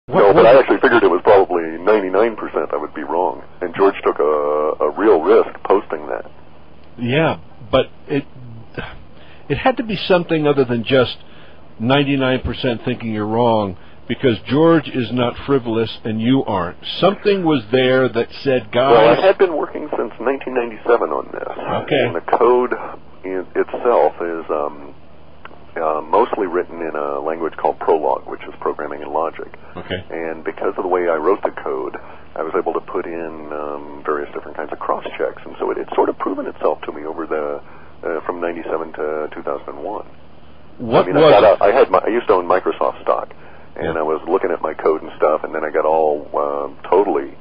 No, but I actually figured it was probably 99% I would be wrong. And George took a real risk posting that. Yeah, but it had to be something other than just 99% thinking you're wrong, because George is not frivolous and you aren't. Something was there that said, guys... Well, I had been working since 1997 on this. Okay. And the code itself is mostly written in a language called Prolog, which is programming and logic. Okay. And because of the way I wrote the code, I was able to put in various different kinds of cross-checks. And so it sort of proven itself to me over the from 97 to 2001. I used to own Microsoft stock, and I was looking at my code and stuff, and then I got all totally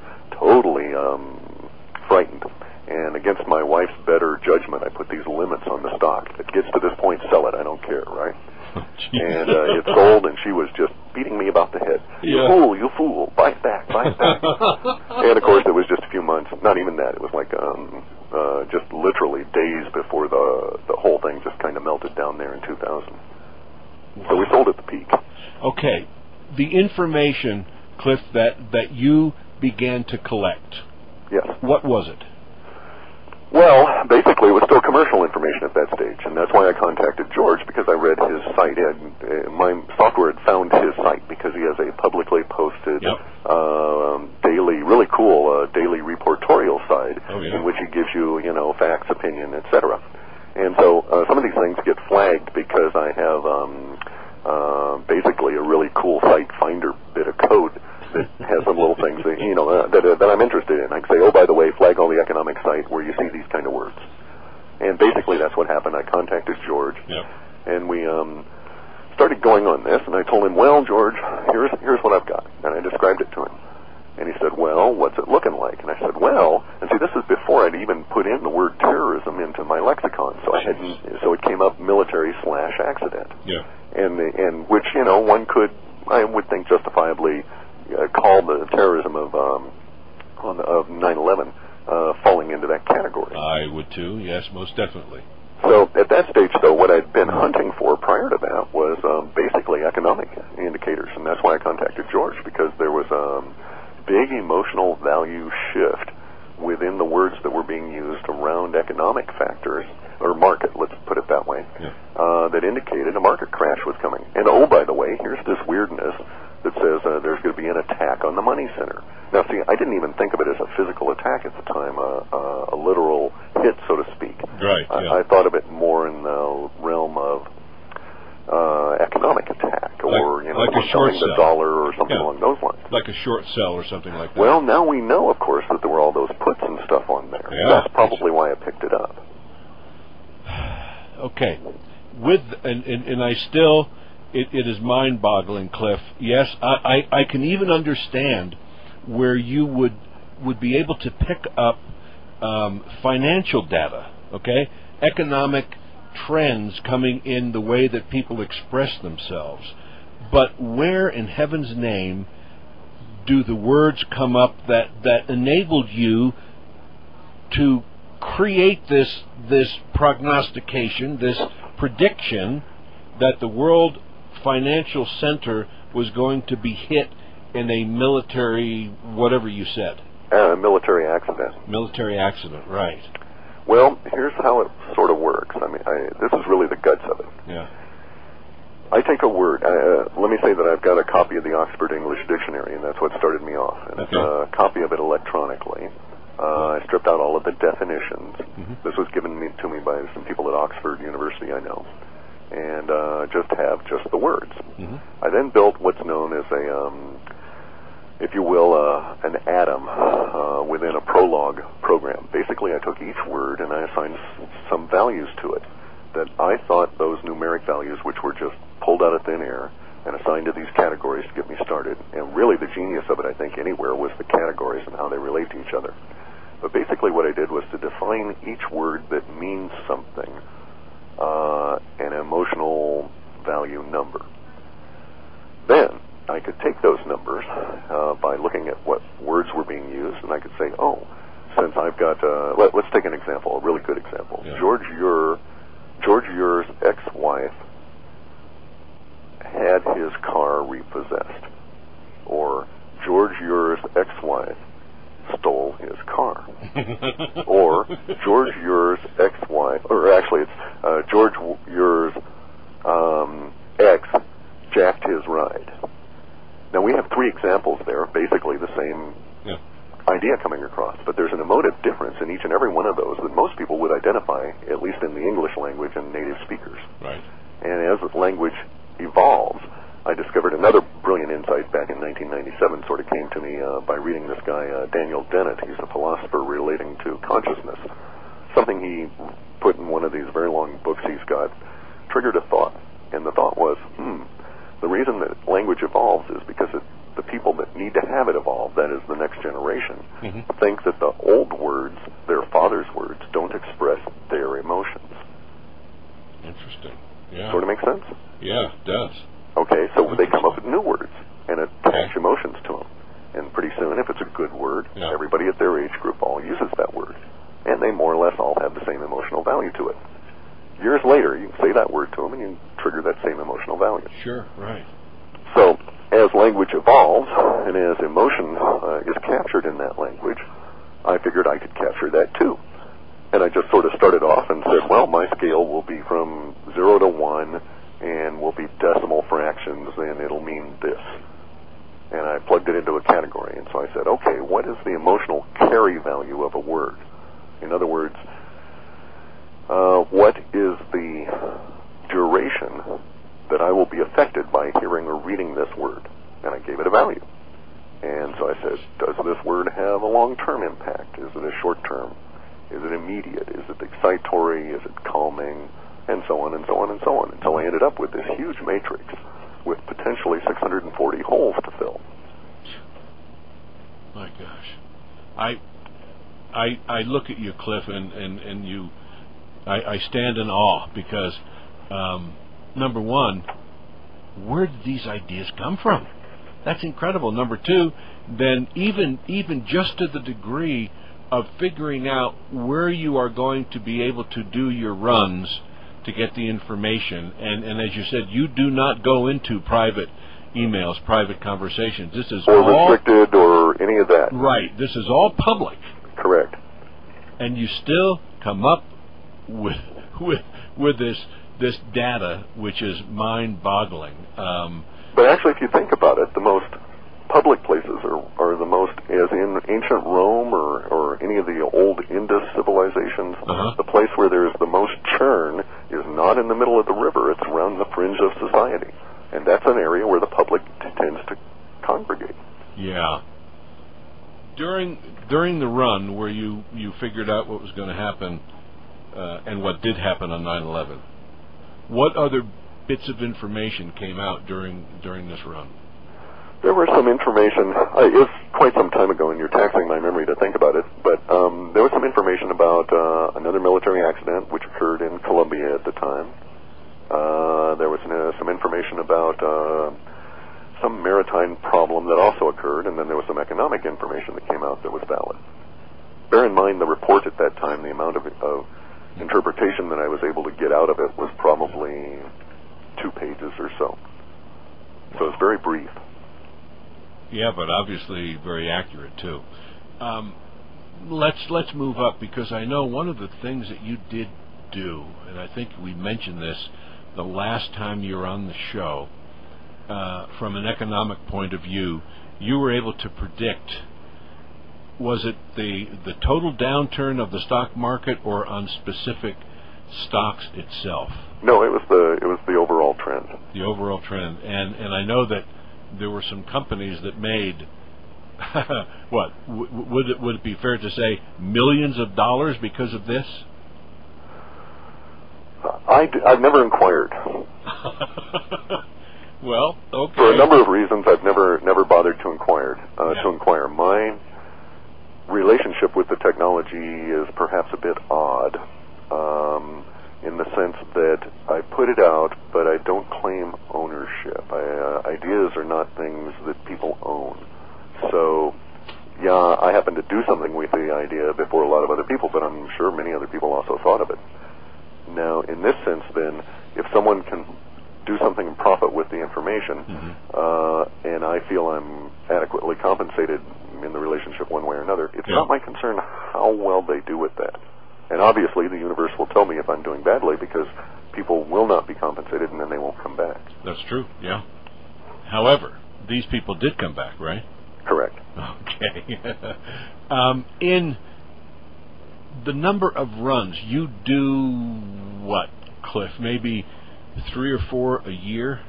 frightened. And against my wife's better judgment, I put these limits on the stock. If it gets to this point, sell it. I don't care, right? And it sold, and she was just beating me about the head. Yeah. You fool, buy it back, buy it back. And of course, it was just a few months, not even that. It was like just literally days before the whole thing just kind of melted down there in 2000. So we sold at the peak. Okay. The information, Clif, that you began to collect. Yes. What was it? Well, basically, it was still commercial information at that stage, and that's why I contacted George, because I read his site. My software had found his site because he has a publicly posted daily, really cool daily reportorial site in which he gives you, facts, opinion, etc. And so some of these things get flagged because I have basically a really cool site finder bit of code that has some little things that, that I'm interested in. I can say, oh, by the way, flag all the economic site where you see these kind of words. And basically that's what happened. I contacted George, and we started going on this, and I told him, well, George, here's what I've got. And I described it to him. And he said, well, what's it looking like? And I said, well, and see, this is before I'd even put in the word terrorism into my lexicon. So so it came up military/accident. Yeah. And which, one could, I would think, justifiably call the terrorism of 9/11 falling into that category. I would too, yes, most definitely. So at that stage, though, what I'd been hunting for prior to that was basically economic indicators, and that's why I contacted George, because there was a big emotional value shift within the words that were being used around economic factors, or market, let's put it that way, that indicated a market crash was coming. And oh, by the way, here's this weirdness that says there's going to be an attack on the money center. Now, see, I didn't even think of it as a physical attack at the time, a literal hit, so to speak. Right. I thought of it more in the realm of economic attack, or like a short sell, the dollar, or something along those lines. Like a short sell or something like that. Well, now we know, of course, that there were all those puts and stuff on there. Yeah. That's probably why I picked it up. Okay. And I still, it is mind-boggling, Clif. Yes, I can even understand where you would be able to pick up financial data, okay? Economic trends coming in the way that people express themselves. But where in heaven's name do the words come up that enabled you to create this prognostication, this prediction that the World Financial Center was going to be hit in a military, whatever you said? Military accident. Military accident, right. Well, here's how it sort of works. I mean, this is really the guts of it. Yeah. I take a word. Let me say that I've got a copy of the Oxford English Dictionary, and that's what started me off. And it's a copy of it electronically. I stripped out all of the definitions. This was given to me by some people at Oxford University I know. And just have just the words. I then built what's known as if you will, an atom within a Prolog program. Basically, I took each word and I assigned some values to it that I thought those numeric values, which were just pulled out of thin air and assigned to these categories to get me started. And really the genius of it, I think, anywhere was the categories and how they relate to each other. But basically what I did was to define each word that means something, an emotional value number. Then I could take those numbers by looking at what words were being used, and I could say, oh, since I've got, let's take an example, a really good example. Yeah. George Ure's ex-wife had his car repossessed, or or George yours XY, or actually it's George yours X jacked his ride. Now we have three examples there, basically the same idea coming across, but there's an emotive difference in each and every one of those that most people would identify, at least in the English language and native speakers. Right. And as language evolves, I discovered another brilliant insight back in 1997, sort of came to me by reading this guy, Daniel Dennett. He's a philosopher relating to consciousness. Something he put in one of these very long books he's got triggered a thought, and the thought was, the reason that language evolves is because the people that need to have it evolve, that is the next generation, think that the old words, their father's words, don't express their emotions. Interesting. Yeah. Sort of makes sense? Yeah, it does. Okay, so they come up with new words and attach emotions to them. And pretty soon, if it's a good word, everybody at their age group all uses that word. And they more or less all have the same emotional value to it. Years later, you can say that word to them and you trigger that same emotional value. Sure, right. So, as language evolves and as emotion is captured in that language, I figured I could capture that too. And I just sort of started off and said, well, my scale will be from 0 to 1 and will be decimal fractions and it'll mean this. And I plugged it into a category. And so I said, okay, what is the emotional carry value of a word? In other words, what is the duration that I will be affected by hearing or reading this word? And I gave it a value. And so I said, does this word have a long-term impact? Is it a short-term? Is it immediate? Is it excitatory? Is it calming? And so on and so on and so on, until I ended up with this huge matrix with potentially 640 holes to fill. My gosh. I look at you, Clif, and you, I stand in awe because, number one, where did these ideas come from? That's incredible. Number two, then even just to the degree of figuring out where you are going to be able to do your runs to get the information, and as you said, you do not go into private emails, private conversations. This is all restricted or any of that. Right. This is all public. Correct. And you still come up with this data, which is mind-boggling. But actually, if you think about it, the most public places are the most, as in ancient Rome or any of the old Indus civilizations, the place where there is the most churn is not in the middle of the river, it's around the fringe of society. And that's an area where the public tends to congregate. Yeah. During the run where you figured out what was going to happen and what did happen on 9/11, what other bits of information came out during this run? There was some information. It was quite some time ago, and you're taxing my memory to think about it, but there was some information about another military accident which occurred in Colombia at the time. There was some information about some maritime problem that also occurred, and then there was some economic information that came out that was valid. Bear in mind the report at that time, the amount of interpretation that I was able to get out of it was probably 2 pages or so. So it's very brief. Yeah, but obviously very accurate too. Let's move up, because I know one of the things that you did do, and I think we mentioned this the last time you were on the show, from an economic point of view, you were able to predict, was it the total downturn of the stock market or on specific stocks itself? No, it was the overall trend. The overall trend, and I know that there were some companies that made what would it be fair to say millions of dollars because of this? I've never inquired. Well, okay. For a number of reasons, I've never bothered to inquire. My relationship with the technology is perhaps a bit odd, in the sense that I put it out, but I don't claim ownership. Ideas are not things that people own. So, yeah, I happen to do something with the idea before a lot of other people, but I'm sure many other people also thought of it. Now, in this sense, then, if someone can do something and profit with the information, and I feel I'm adequately compensated, in the relationship one way or another. It's not my concern how well they do with that. And obviously the universe will tell me if I'm doing badly, because people will not be compensated and then they won't come back. That's true, yeah. However, these people did come back, right? Correct. Okay. In the number of runs, you do what, Cliff? Maybe 3 or 4 a year?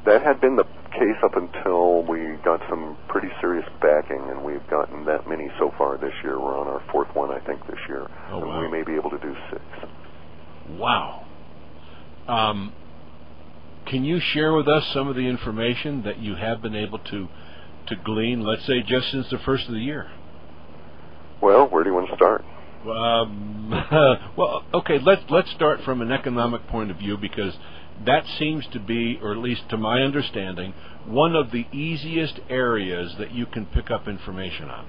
That had been the case up until we got some pretty serious backing, and we've gotten that many so far this year. We're on our 4th one, I think, this year. Oh, and wow. we may be able to do 6. Wow. Can you share with us some of the information that you have been able to glean, let's say, just since the first of the year? Well, where do you want to start? Well, okay, let's start from an economic point of view, because that seems to be, or at least to my understanding, one of the easiest areas that you can pick up information on.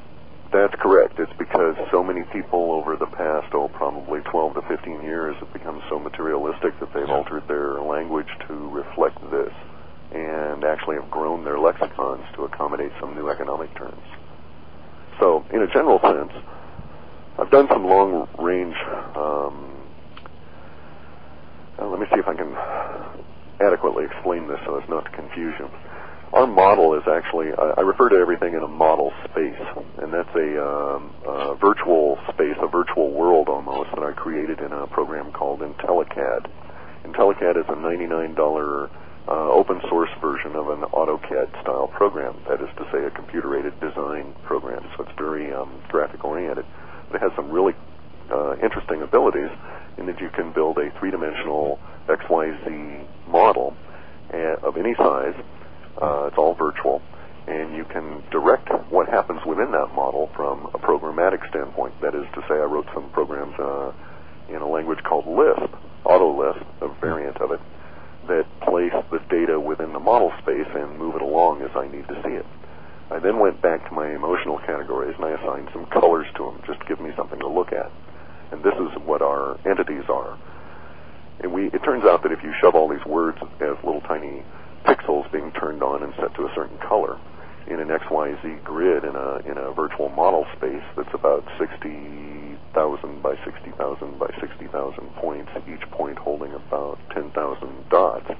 That's correct. It's because so many people over the past, probably 12 to 15 years have become so materialistic that they've altered their language to reflect this, and actually have grown their lexicons to accommodate some new economic terms. So, in a general sense, I've done some long-range, let me see if I can adequately explain this so as not to confuse you. Our model is actually, I refer to everything in a model space, and that's a virtual space, a virtual world almost, that I created in a program called IntelliCAD. IntelliCAD is a $99 open source version of an AutoCAD style program, that is to say a computer-aided design program, so it's very graphic-oriented. But it has some really interesting abilities in that you can build a three-dimensional XYZ model of any size. It's all virtual, and you can direct what happens within that model from a programmatic standpoint. That is to say, I wrote some programs in a language called Lisp, AutoLisp, a variant of it, that place the data within the model space and move it along as I need to see it. I then went back to my emotional categories and I assigned some colors to them, just to give me something to look at. And this is what our entities are. And it turns out that if you shove all these words as little tiny pixels being turned on and set to a certain color in an XYZ grid in a virtual model space that's about 60,000 by 60,000 by 60,000 points, each point holding about 10,000 dots,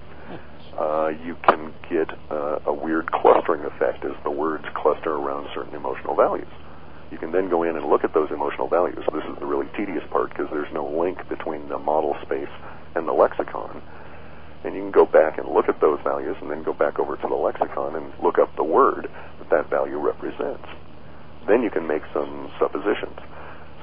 you can get a weird clustering effect as the words cluster around certain emotional values. You can then go in and look at those emotional values. This is the really tedious part, because there's no link between the model space and the lexicon. And you can go back and look at those values and then go back over to the lexicon and look up the word that that value represents. Then you can make some suppositions.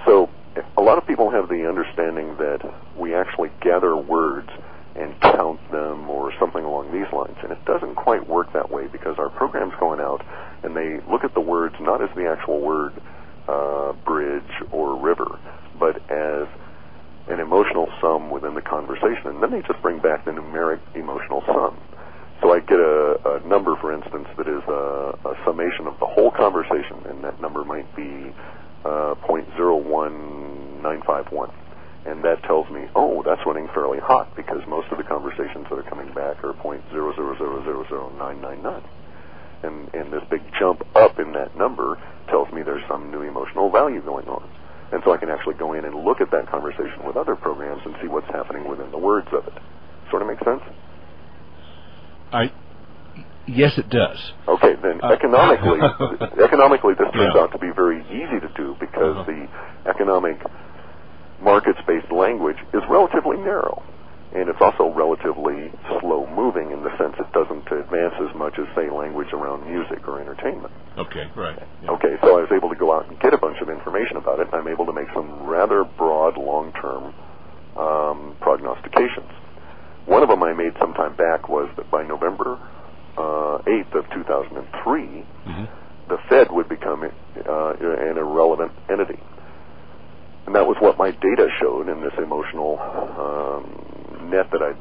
So a lot of people have the understanding that we actually gather words and count them or something along these lines, and it doesn't quite work that way, because our program's going out and they look at the words not as the actual word bridge or river, but as an emotional sum within the conversation, and then they just bring back the numeric emotional sum. So I get a number, for instance, that is a summation of the whole conversation, and that number might be 0.01951. And that tells me, oh, that's running fairly hot, because most of the conversations that are coming back are 0.000000999. And this big jump up in that number tells me there's some new emotional value going on. And so I can actually go in and look at that conversation with other programs and see what's happening within the words of it. Sort of make sense? Yes, it does. Okay, then economically this turns out to be very easy to do, because the economic markets-based language is relatively narrow. And it's also relatively slow-moving in the sense it doesn't advance as much as, say, language around music or entertainment. Okay, right. Yeah. Okay, so I was able to go out and get a bunch of information about it, and I'm able to make some rather broad, long-term prognostications. One of them I made some time back was that by November 8th of 2003, the Fed would become an irrelevant entity. And that was what my data showed in this emotional net that I'd